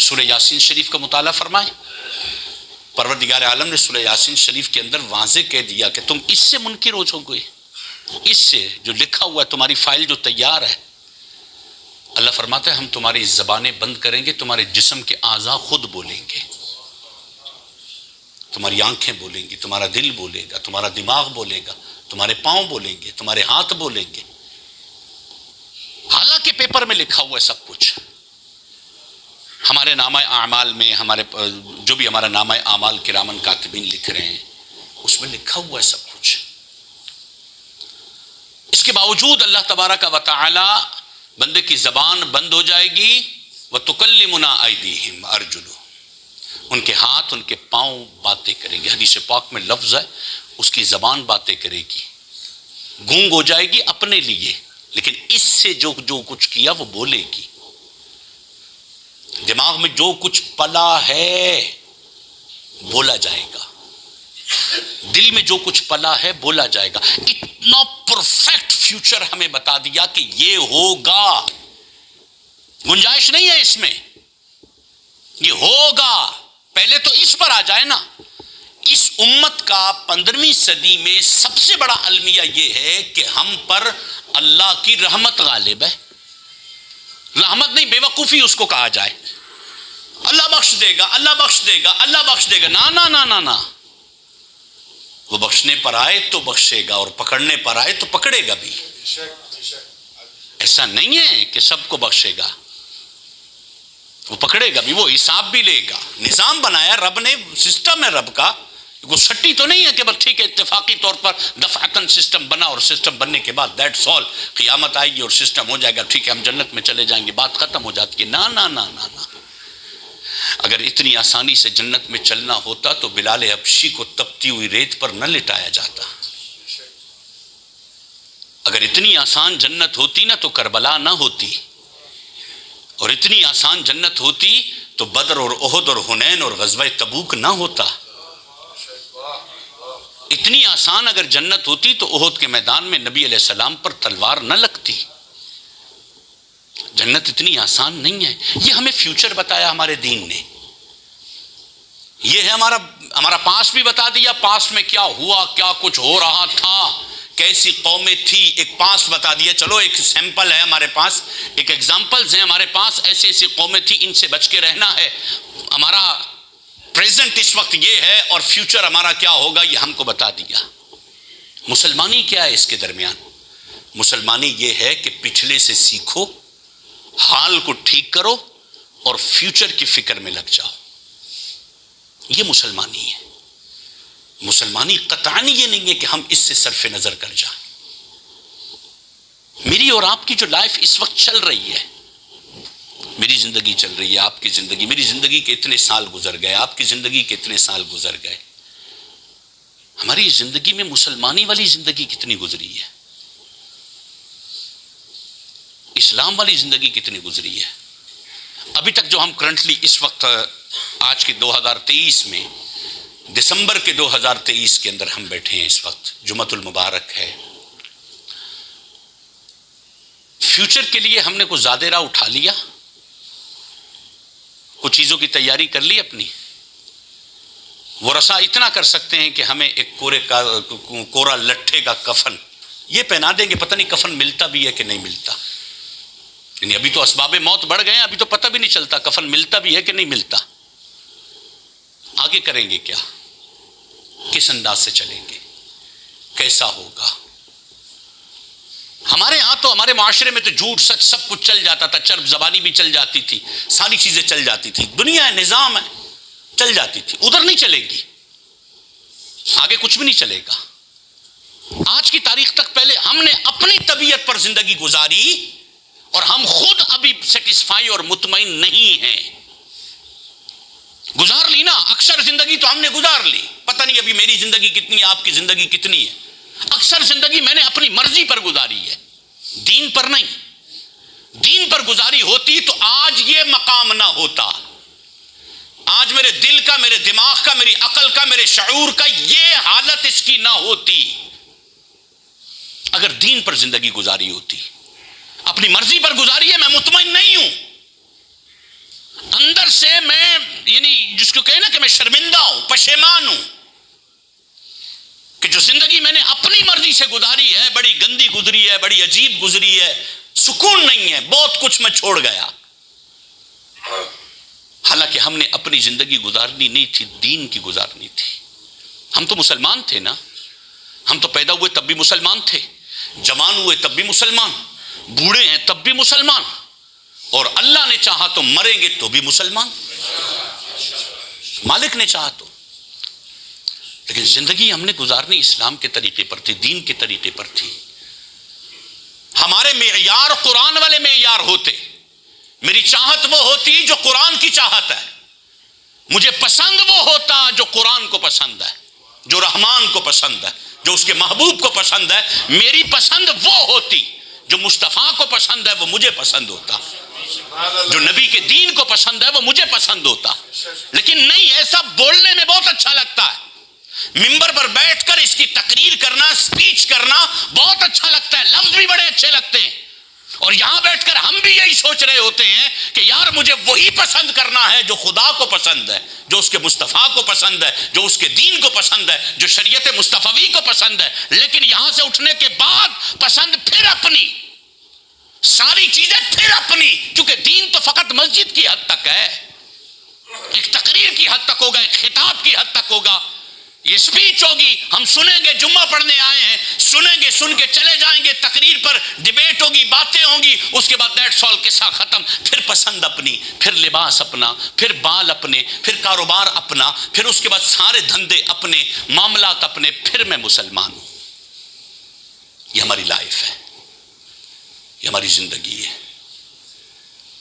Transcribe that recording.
سورہ یاسین شریف کا مطالعہ فرمائیں. پروردگار عالم نے سورہ یاسین شریف کے اندر واضح کہہ دیا کہ تم اس سے منکر ہو جاؤ گے، اس سے جو لکھا ہوا ہے، تمہاری فائل جو تیار ہے. اللہ فرماتا ہے ہم تمہاری زبانیں بند کریں گے، تمہارے جسم کے اعضاء خود بولیں گے. تمہاری آنکھیں بولیں گی، تمہارا دل بولے گا، تمہارا دماغ بولے گا، تمہارے پاؤں بولیں گے، تمہارے ہاتھ بولیں گے. حالانکہ پیپر میں لکھا ہوا ہے سب کچھ. ہمارے نامہ اعمال میں، ہمارے جو بھی ہمارا نامہ اعمال کرامن کاتبین لکھ رہے ہیں، اس میں لکھا ہوا ہے سب کچھ. اس کے باوجود اللہ تبارک و تعالی بندے کی زبان بند ہو جائے گی. وَتُكَلِّمُنَا أَيْدِيهِمْ أَرْجُلُهُمْ، ان کے ہاتھ، ان کے پاؤں باتیں کریں گے. حدیث پاک میں لفظ ہے اس کی زبان باتیں کرے گی، گونگ ہو جائے گی اپنے لیے، لیکن اس سے جو کچھ کیا وہ بولے گی. دماغ میں جو کچھ پلا ہے بولا جائے گا، دل میں جو کچھ پلا ہے بولا جائے گا. اتنا پرفیکٹ فیوچر ہمیں بتا دیا کہ یہ ہوگا، گنجائش نہیں ہے اس میں، یہ ہوگا. پہلے تو اس پر آ جائے نا. اس امت کا 15ویں صدی میں سب سے بڑا المیہ یہ ہے کہ ہم پر اللہ کی رحمت غالب ہے. رحمت نہیں، بے وقوفی اس کو کہا جائے. اللہ بخش دے گا، اللہ بخش دے گا، اللہ بخش دے گا. نا نا نا نا نا، وہ بخشنے پر آئے تو بخشے گا، اور پکڑنے پر آئے تو پکڑے گا بھی. ایسا نہیں ہے کہ سب کو بخشے گا، وہ پکڑے گا بھی، وہ حساب بھی لے گا. نظام بنایا رب نے، سسٹم ہے رب کا. وہ سٹی تو نہیں ہے کہ بس ٹھیک ہے اتفاقی طور پر دفعتاً سسٹم بنا، اور سسٹم بننے کے بعد دیٹس آل، قیامت آئے گی اور سسٹم ہو جائے گا، ٹھیک ہے ہم جنت میں چلے جائیں گے، بات ختم ہو جاتی ہے. نا نا نا نا نا. اگر اتنی آسانی سے جنت میں چلنا ہوتا تو بلال حبشی کو تپتی ہوئی ریت پر نہ لٹایا جاتا. اگر اتنی آسان جنت ہوتی نا تو کربلا نہ ہوتی، اور اتنی آسان جنت ہوتی تو بدر اور احد اور حنین اور غزوہ تبوک نہ ہوتا. اتنی آسان اگر جنت ہوتی تو احد کے میدان میں نبی علیہ السلام پر تلوار نہ لگتی. جنت اتنی آسان نہیں ہے. یہ ہمیں فیوچر بتایا ہمارے دین نے. یہ ہے ہمارا پاسٹ بھی بتا دیا، پاسٹ میں کیا ہوا، کیا کچھ ہو رہا تھا، کیسی قومیں تھی، ایک پاسٹ بتا دیا. چلو ایک سیمپل ہے ہمارے پاس، ایک ایگزامپلز ہیں ہمارے پاس، ایسی ایسی قومیں تھی، ان سے بچ کے رہنا ہے. ہمارا پریزنٹ اس وقت یہ ہے، اور فیوچر ہمارا کیا ہوگا یہ ہم کو بتا دیا. مسلمانی کیا ہے اس کے درمیان؟ مسلمانی یہ ہے کہ پچھلے سے سیکھو، حال کو ٹھیک کرو، اور فیوچر کی فکر میں لگ جاؤ. یہ مسلمانی ہے. مسلمانی قطعاً یہ نہیں ہے کہ ہم اس سے صرف نظر کر جائیں. میری اور آپ کی جو لائف اس وقت چل رہی ہے، میری زندگی چل رہی ہے، آپ کی زندگی، میری زندگی کے اتنے سال گزر گئے، آپ کی زندگی کے اتنے سال گزر گئے. ہماری زندگی میں مسلمانی والی زندگی کتنی گزری ہے، اسلام والی زندگی کتنی گزری ہے. ابھی تک جو ہم کرنٹلی اس وقت آج کے 2023 میں، دسمبر کے 2023 کے اندر ہم بیٹھے ہیں، اس وقت جمعۃ المبارک ہے. فیوچر کے لیے ہم نے کوئی زیادہ راہ اٹھا لیا، کچھ چیزوں کی تیاری کر لی اپنی. وہ رسا اتنا کر سکتے ہیں کہ ہمیں ایک کورا لٹھے کا کفن یہ پہنا دیں گے، پتہ نہیں کفن ملتا بھی ہے کہ نہیں ملتا. یعنی ابھی تو اسباب موت بڑھ گئے ہیں، ابھی تو پتہ بھی نہیں چلتا کفن ملتا بھی ہے کہ نہیں ملتا. آگے کریں گے کیا، کس انداز سے چلیں گے، کیسا ہوگا. ہمارے ہاں تو، ہمارے معاشرے میں تو جھوٹ سچ سب کچھ چل جاتا تھا، چرب زبانی بھی چل جاتی تھی، ساری چیزیں چل جاتی تھی. دنیا ہے، نظام ہے، چل جاتی تھی. ادھر نہیں چلے گی، آگے کچھ بھی نہیں چلے گا. آج کی تاریخ تک پہلے ہم نے اپنی طبیعت پر زندگی گزاری، اور ہم خود ابھی سیٹسفائی اور مطمئن نہیں ہیں. گزار لی نا، اکثر زندگی تو ہم نے گزار لی. پتہ نہیں ابھی میری زندگی کتنی ہے، آپ کی زندگی کتنی ہے. اکثر زندگی میں نے اپنی مرضی پر گزاری ہے، دین پر نہیں. دین پر گزاری ہوتی تو آج یہ مقام نہ ہوتا. آج میرے دل کا، میرے دماغ کا، میری عقل کا، میرے شعور کا یہ حالت اس کی نہ ہوتی اگر دین پر زندگی گزاری ہوتی. اپنی مرضی پر گزاری ہے، میں مطمئن نہیں ہوں، اندر سے میں یعنی جس کو کہے نا کہ میں شرمندہ ہوں، پشیمان ہوں کہ جو زندگی میں نے اپنی مرضی سے گزاری ہے بڑی گندی گزری ہے، بڑی عجیب گزری ہے، سکون نہیں ہے، بہت کچھ میں چھوڑ گیا. حالانکہ ہم نے اپنی زندگی گزارنی نہیں تھی، دین کی گزارنی تھی. ہم تو مسلمان تھے نا، ہم تو پیدا ہوئے تب بھی مسلمان تھے، جوان ہوئے تب بھی مسلمان، بوڑھے ہیں تب بھی مسلمان، اور اللہ نے چاہا تو مریں گے تو بھی مسلمان، مالک نے چاہا تو. لیکن زندگی ہم نے گزارنی اسلام کے طریقے پر تھی، دین کے طریقے پر تھی. ہمارے معیار قرآن والے معیار ہوتے، میری چاہت وہ ہوتی جو قرآن کی چاہت ہے، مجھے پسند وہ ہوتا جو قرآن کو پسند ہے، جو رحمان کو پسند ہے، جو اس کے محبوب کو پسند ہے. میری پسند وہ ہوتی، جو مصطفیٰ کو پسند ہے وہ مجھے پسند ہوتا، جو نبی کے دین کو پسند ہے وہ مجھے پسند ہوتا. لیکن نہیں، ایسا بولنے میں بہت اچھا لگتا ہے، ممبر پر بیٹھ کر اس کی تقریر کرنا، سپیچ کرنا بہت اچھا لگتا ہے، لفظ بھی بڑے اچھے لگتے ہیں، اور یہاں بیٹھ کر ہم بھی یہی سوچ رہے ہوتے ہیں کہ یار مجھے وہی پسند کرنا ہے جو خدا کو پسند ہے، جو اس کے مصطفیٰ کو پسند ہے، جو اس کے دین کو پسند ہے، جو شریعت مصطفی کو پسند ہے. لیکن یہاں سے اٹھنے کے بعد پسند پھر اپنی، ساری چیزیں پھر اپنی، کیونکہ دین تو فقط مسجد کی حد تک ہے، ایک تقریر کی حد تک ہوگا، ایک خطاب کی حد تک ہوگا، یہ سپیچ ہوگی، ہم سنیں گے، جمعہ پڑھنے آئے ہیں، سنیں گے، سن کے چلے جائیں گے، تقریر پر ڈیبیٹ ہوگی، باتیں ہوں گی، اس کے بعد دیٹس آل، قصہ ختم. پھر پسند اپنی، پھر لباس اپنا، پھر بال اپنے، پھر کاروبار اپنا، پھر اس کے بعد سارے دھندے اپنے، معاملات اپنے، پھر میں مسلمان ہوں. یہ ہماری لائف ہے، یہ ہماری زندگی ہے.